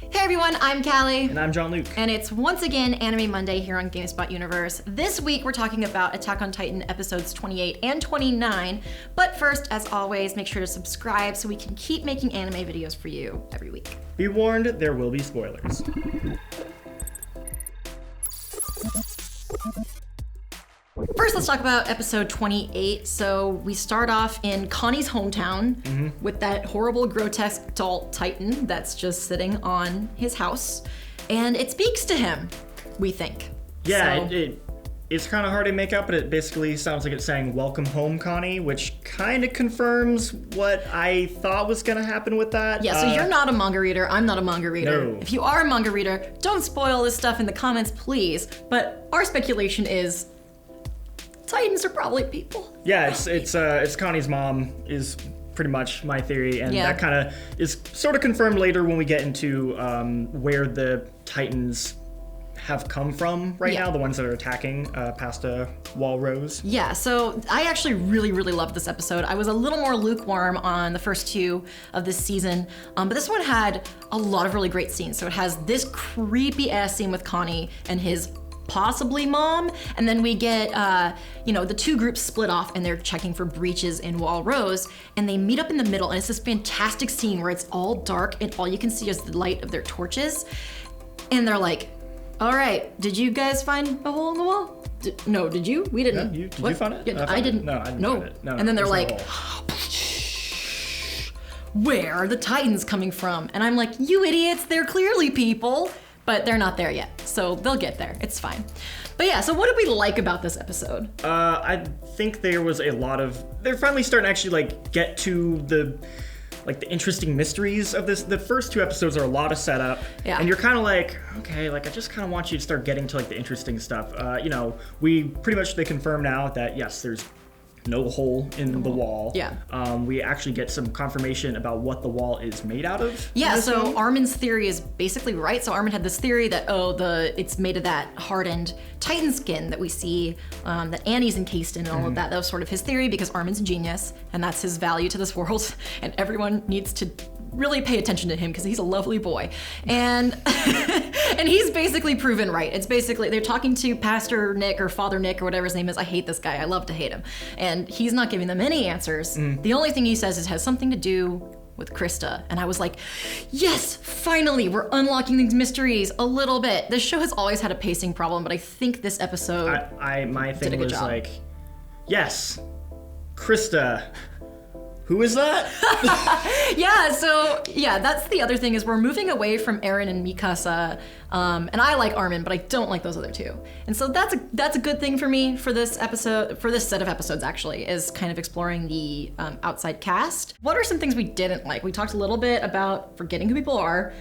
Hey everyone, I'm Kallie. And I'm Jean-Luc. And it's once again Anime Monday here on GameSpot Universe. This week we're talking about Attack on Titan episodes 28 and 29. But first, as always, make sure to subscribe so we can keep making anime videos for you every week. Be warned, there will be spoilers. First, let's talk about episode 28. So we start off in Connie's hometown with that horrible, grotesque doll Titan that's just sitting on his house. And it speaks to him, we think. Yeah, it's kind of hard to make out, but it basically sounds like it's saying, "Welcome home, Connie," which kind of confirms what I thought was going to happen with that. Yeah, so you're not a manga reader, I'm not a manga reader. No. If you are a manga reader, don't spoil this stuff in the comments, please. But our speculation is Titans are probably people. Yeah, it's Connie's mom is pretty much my theory, and that kind of is sort of confirmed later when we get into where the Titans have come from now, the ones that are attacking past Wall Rose. Yeah, so I actually really loved this episode. I was a little more lukewarm on the first two of this season, but this one had a lot of really great scenes. So it has this creepy ass scene with Connie and his possibly mom, and then we get the two groups split off and they're checking for breaches in Wall Rose, and they meet up in the middle, and it's this fantastic scene where it's all dark and all you can see is the light of their torches, and they're like, all right, did you guys find a hole in the wall? No, did you? We didn't. Yeah, did you find it? Yeah, I didn't. No, I didn't find it. No, and then they're like, where are the Titans coming from? And I'm like, you idiots, they're clearly people. But they're not there yet, so they'll get there. It's fine. But yeah, so what did we like about this episode? I think there was a lot of... They're finally starting to actually get to the interesting mysteries of this. The first two episodes are a lot of setup, and you're kind of like, okay, I just kind of want you to start getting to the interesting stuff. We pretty much, they confirm now that yes, there's no hole in the wall. Yeah. We actually get some confirmation about what the wall is made out of. Yeah, so Armin's theory is basically right. So Armin had this theory that, it's made of that hardened Titan skin that we see, that Annie's encased in and all of that. That was sort of his theory because Armin's a genius and that's his value to this world, and everyone needs to really pay attention to him because he's a lovely boy. And and he's basically proven right. It's basically, they're talking to Pastor Nick or Father Nick or whatever his name is. I hate this guy. I love to hate him. And he's not giving them any answers. The only thing he says is it has something to do with Krista. And I was like, yes, finally, we're unlocking these mysteries a little bit. This show has always had a pacing problem, but I think this episode my thing did a good was job. Yes, Krista. Who is that? That's the other thing is we're moving away from Eren and Mikasa, and I like Armin, but I don't like those other two. And so that's a good thing for me for this episode, for this set of episodes actually, is kind of exploring the outside cast. What are some things we didn't like? We talked a little bit about forgetting who people are.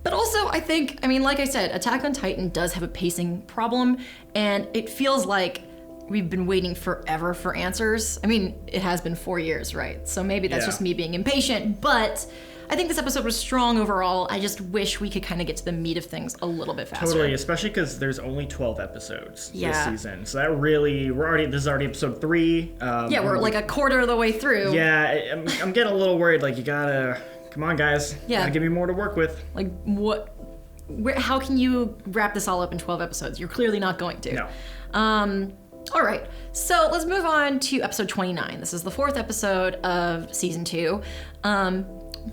But also, I think, like I said, Attack on Titan does have a pacing problem, and it feels like we've been waiting forever for answers. It has been 4 years, right? So maybe that's just me being impatient, but I think this episode was strong overall. I just wish we could kind of get to the meat of things a little bit faster. Totally, especially because there's only 12 episodes this season. So that really, this is already episode 3. We're like a quarter of the way through. Yeah, I'm getting a little worried, you gotta, come on guys, gotta give me more to work with. How can you wrap this all up in 12 episodes? You're clearly not going to. No. All right, so let's move on to episode 29. This is the 4th episode of season 2.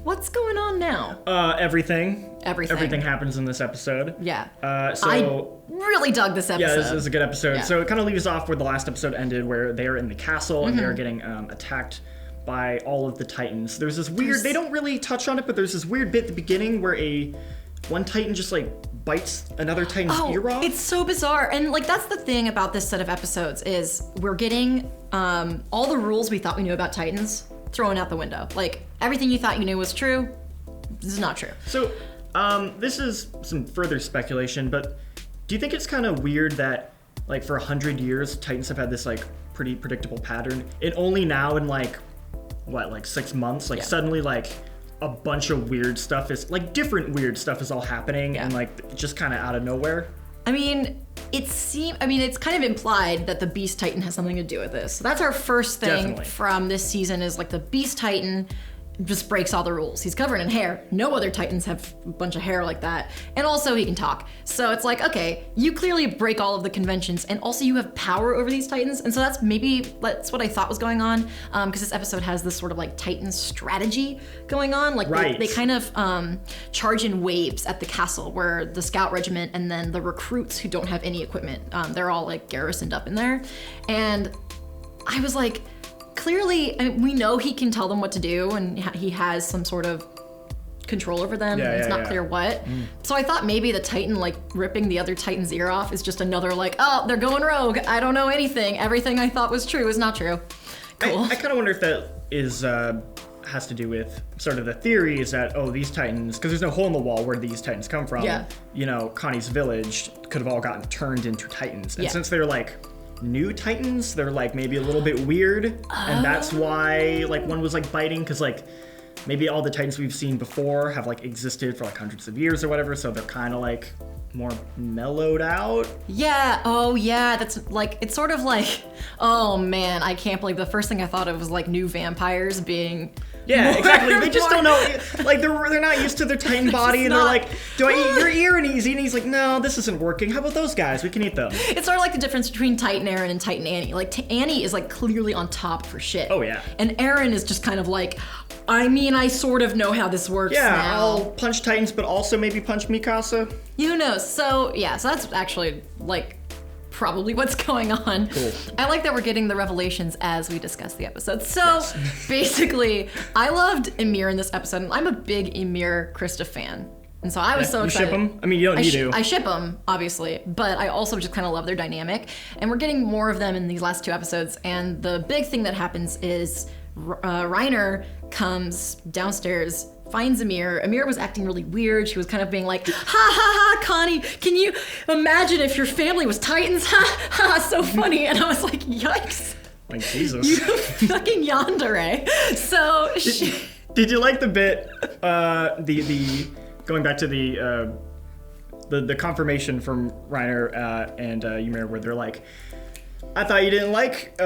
What's going on now? Everything. Everything happens in this episode. Yeah. I really dug this episode. Yeah, this is a good episode. Yeah. So it kind of leaves off where the last episode ended, where they're in the castle and they're getting attacked by all of the Titans. There's this weird, they don't really touch on it, but there's this weird bit at the beginning where one Titan just bites another Titan's ear off. It's so bizarre. And that's the thing about this set of episodes is we're getting all the rules we thought we knew about Titans thrown out the window. Everything you thought you knew was true, this is not true. So this is some further speculation, but do you think it's kind of weird that for 100 years Titans have had this pretty predictable pattern, and only now in 6 months suddenly a bunch of weird stuff is different weird stuff is all happening and just kind of out of nowhere? It's kind of implied that the Beast Titan has something to do with this. So that's our first thing from this season is the Beast Titan just breaks all the rules. He's covered in hair. No other Titans have a bunch of hair like that. And also he can talk. So it's like, okay, you clearly break all of the conventions, and also you have power over these Titans. And so that's what I thought was going on, because this episode has this sort of like Titan strategy going on. Like they kind of charge in waves at the castle, where the scout regiment and then the recruits who don't have any equipment, they're all like garrisoned up in there. And I was like, clearly, I mean, we know he can tell them what to do, and he has some sort of control over them. It's not clear what. So I thought maybe the Titan like ripping the other Titan's ear off is just another like, oh, they're going rogue. I don't know anything. Everything I thought was true is not true. Cool. I kind of wonder if that is has to do with sort of the theory is that, oh, these Titans, because there's no hole in the wall where these Titans come from. Yeah. You know, Connie's village could have all gotten turned into Titans. And since they're like new Titans, they're like maybe a little bit weird. And that's why like one was like biting, because like maybe all the Titans we've seen before have like existed for like hundreds of years or whatever. So they're kind of like more mellowed out. Yeah. Oh yeah. That's like, it's sort of like, oh man, I can't believe the first thing I thought of was like new vampires being. Yeah, exactly. They just don't know. Like they're not used to their Titan body, and they're like, "Do I eat your ear?" And he's like, "No, this isn't working. How about those guys? We can eat them." It's sort of like the difference between Titan Aaron and Titan Annie. Like Annie is like clearly on top for shit. Oh yeah. And Aaron is just kind of like, I mean, I sort of know how this works now. Yeah, I'll punch Titans, but also maybe punch Mikasa. Who knows? So yeah, so that's actually like probably what's going on. Cool. I like that we're getting the revelations as we discuss the episode. So basically, I loved Ymir in this episode, and I'm a big Ymir Krista fan. And so I was so excited. You ship them? I mean, you don't need to. I ship them, obviously, but I also just kind of love their dynamic. And we're getting more of them in these last 2 episodes. And the big thing that happens is Reiner comes downstairs, finds Ymir. Ymir was acting really weird. She was kind of being like, ha ha ha, Connie, can you imagine if your family was Titans? Ha ha, so funny. And I was like, yikes. Like, Jesus. You fucking yandere. So Did you like the bit, the going back to the confirmation from Reiner and Ymir, where they're like, I thought you didn't like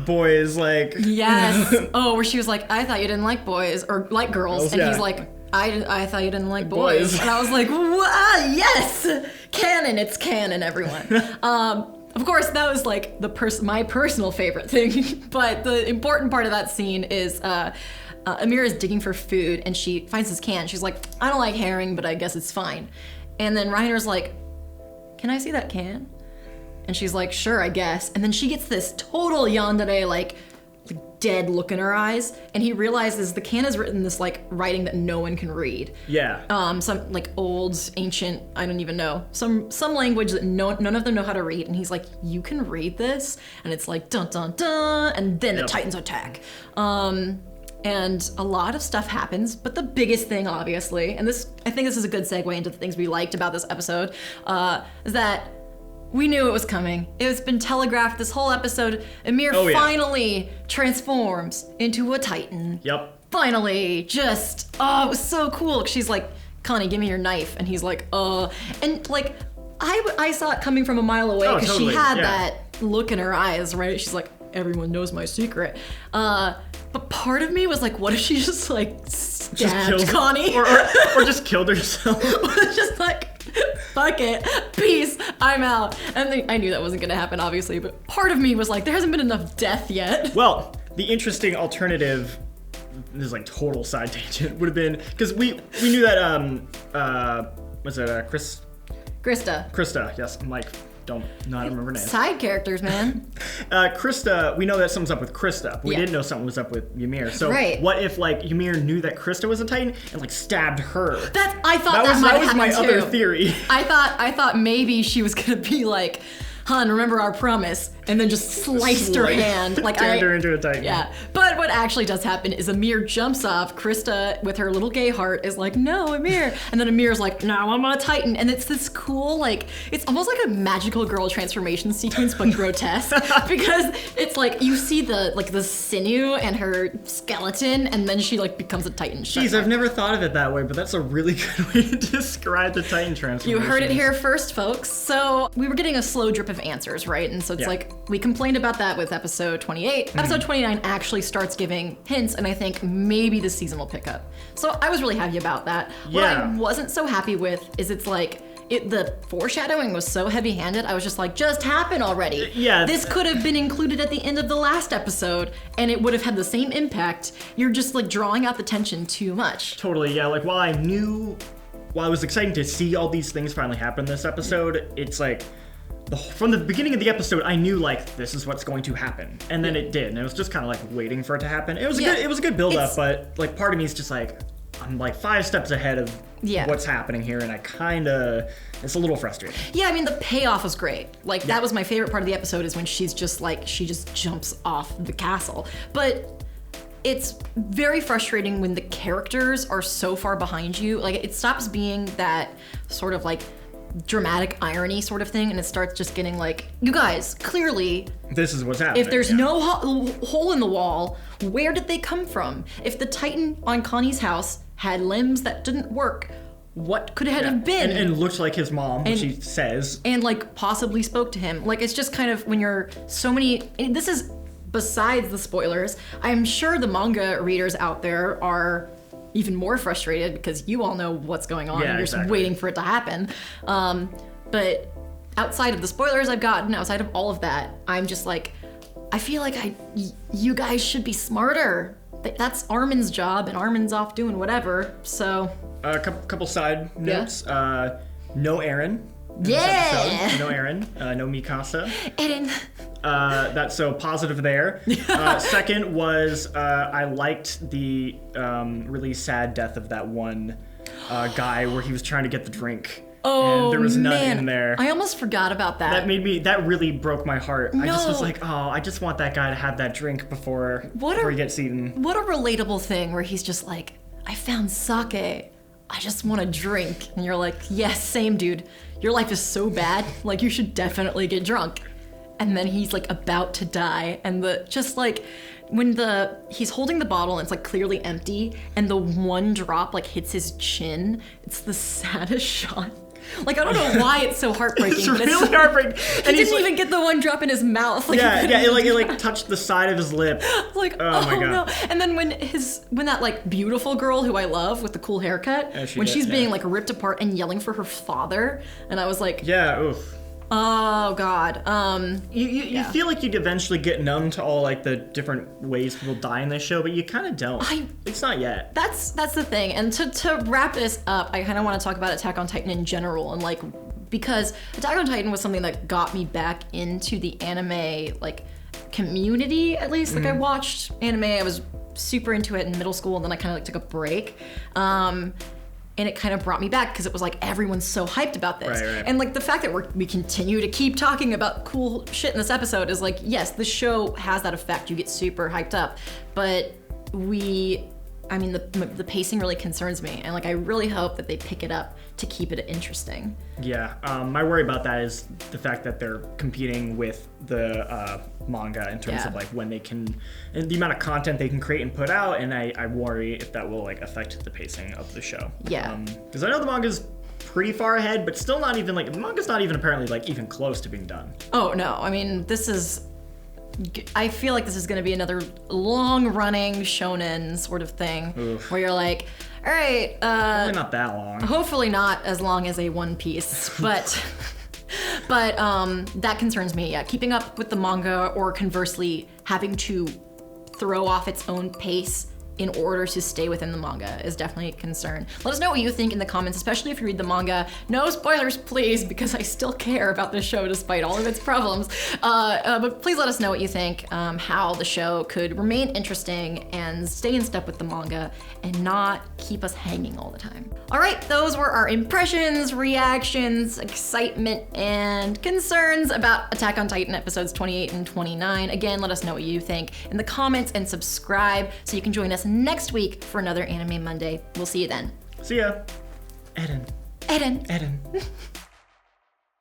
boys, like... Yes. Oh, where she was like, I thought you didn't like boys, or like girls. And he's like, I thought you didn't like boys. And I was like, yes! Canon, it's canon, everyone. Of course, that was like my personal favorite thing. But the important part of that scene is Ymir is digging for food, and she finds this can. She's like, I don't like herring, but I guess it's fine. And then Reiner's like, can I see that can? And she's like, sure, I guess. And then she gets this total yandere, like dead look in her eyes. And he realizes the can is written this like writing that no one can read. Yeah. Some like old, ancient, I don't even know. Some language that none of them know how to read. And he's like, you can read this? And it's like, dun dun dun. And then the Titans attack. And a lot of stuff happens, but the biggest thing, obviously, and I think this is a good segue into the things we liked about this episode, is that we knew it was coming. It's been telegraphed this whole episode. Ymir finally transforms into a Titan. Yep. Finally, it was so cool. She's like, Connie, give me your knife. And he's like, and like, I saw it coming from a mile away because she had that look in her eyes, right? She's like, everyone knows my secret. But part of me was like, what if she just like stabbed Connie? Or just killed herself. Or just like, fuck it, peace, I'm out. And I knew that wasn't gonna happen, obviously, but part of me was like, there hasn't been enough death yet. Well, the interesting alternative, this is like total side tangent, would have been, because we knew that, was it Krista, yes, I'm like, don't know how to remember names. Side characters, man. Krista, we know that something's up with Krista, but we didn't know something was up with Ymir. So what if like Ymir knew that Krista was a Titan and like stabbed her? I thought that was my other theory. I thought maybe she was gonna be like, hun, remember our promise, and then just sliced her hand. Like turned her into a Titan. Yeah. But what actually does happen is Ymir jumps off. Krista, with her little gay heart, is like, no, Ymir. And then Ymir's like, no, I'm a Titan. And it's this cool, like, it's almost like a magical girl transformation sequence, but grotesque. Because it's like, you see the sinew and her skeleton, and then she like becomes a Titan. Jeez, I've never thought of it that way, but that's a really good way to describe the Titan transformation. You heard it here first, folks. So we were getting a slow drip of answers, right? And so it's like, we complained about that with episode 28. Episode 29 actually starts giving hints, and I think maybe this season will pick up. So I was really happy about that. What I wasn't so happy with is it's like, the foreshadowing was so heavy-handed, I was just like, just happen already. Yeah. This could have been included at the end of the last episode, and it would have had the same impact. You're just like drawing out the tension too much. Totally, yeah. Like, while I was excited to see all these things finally happen this episode, it's like, from the beginning of the episode, I knew like this is what's going to happen, and then it did, and it was just kind of like waiting for it to happen. It was a good build up, but like part of me is just like, I'm like 5 steps ahead of what's happening here, and it's a little frustrating. Yeah, I mean, the payoff was great. Like, that was my favorite part of the episode, is when she's just like, she just jumps off the castle. But it's very frustrating when the characters are so far behind you. Like, it stops being that sort of like dramatic irony sort of thing, and it starts just getting like, you guys, clearly this is what's happening. If there's no hole in the wall, where did they come from? If the Titan on Connie's house had limbs that didn't work, what could it have been? And looked like his mom, which she says. And like possibly spoke to him. Like, it's just kind of, when you're so many, and this is besides the spoilers, I'm sure the manga readers out there are even more frustrated because you all know what's going on, and you're just waiting for it to happen. But outside of the spoilers I've gotten, outside of all of that, I'm just like, I feel like you guys should be smarter. That's Armin's job, and Armin's off doing whatever, so. A couple side notes. No Eren. Yeah! No Eren. No Mikasa. Eren. That's so positive there. Second was, I liked the really sad death of that one guy where he was trying to get the drink. Oh, and there was none man. in there. I almost forgot about that. That really broke my heart. No. I just was like, oh, I just want that guy to have that drink before he gets eaten. What a relatable thing where he's just like, I found sake. I just want a drink. And you're like, yes, same dude. Your life is so bad. Like, you should definitely get drunk. And then he's like about to die. And when he's holding the bottle and it's like clearly empty, and the one drop like hits his chin, it's the saddest shot. Like, I don't know why it's so heartbreaking. It's really heartbreaking. He didn't even get the one drop in his mouth. Like, it touched the side of his lip. Like, oh my God. No. And then when that like beautiful girl who I love with the cool haircut, she's being like ripped apart and yelling for her father, and I was like, oof. Oh God. You feel like you'd eventually get numb to all like the different ways people die in this show, but you kind of don't. It's not yet. That's the thing. And to wrap this up, I kind of want to talk about Attack on Titan in general, and like, because Attack on Titan was something that got me back into the anime like community, at least. Like, I watched anime. I was super into it in middle school, and then I kind of like took a break. And it kind of brought me back because it was like, everyone's so hyped about this. Right. And like the fact that we continue to keep talking about cool shit in this episode is like, yes, the show has that effect. You get super hyped up. But the pacing really concerns me. And like, I really hope that they pick it up to keep it interesting. Yeah, my worry about that is the fact that they're competing with the manga in terms of like when they can, and the amount of content they can create and put out, and I worry if that will like affect the pacing of the show. Yeah. Because I know the manga's pretty far ahead, but still not even like, the manga's not even apparently like even close to being done. Oh no, I mean, I feel like this is going to be another long-running shonen sort of thing. Oof. Where you're like, all right. Probably not that long. Hopefully not as long as a One Piece, but that concerns me. Yeah, keeping up with the manga, or conversely having to throw off its own pace in order to stay within the manga is definitely a concern. Let us know what you think in the comments, especially if you read the manga. No spoilers, please, because I still care about this show despite all of its problems. But please let us know what you think, how the show could remain interesting and stay in step with the manga and not keep us hanging all the time. All right, those were our impressions, reactions, excitement, and concerns about Attack on Titan episodes 28 and 29. Again, let us know what you think in the comments and subscribe so you can join us next week for another Anime Monday. We'll see you then. See ya. Eren.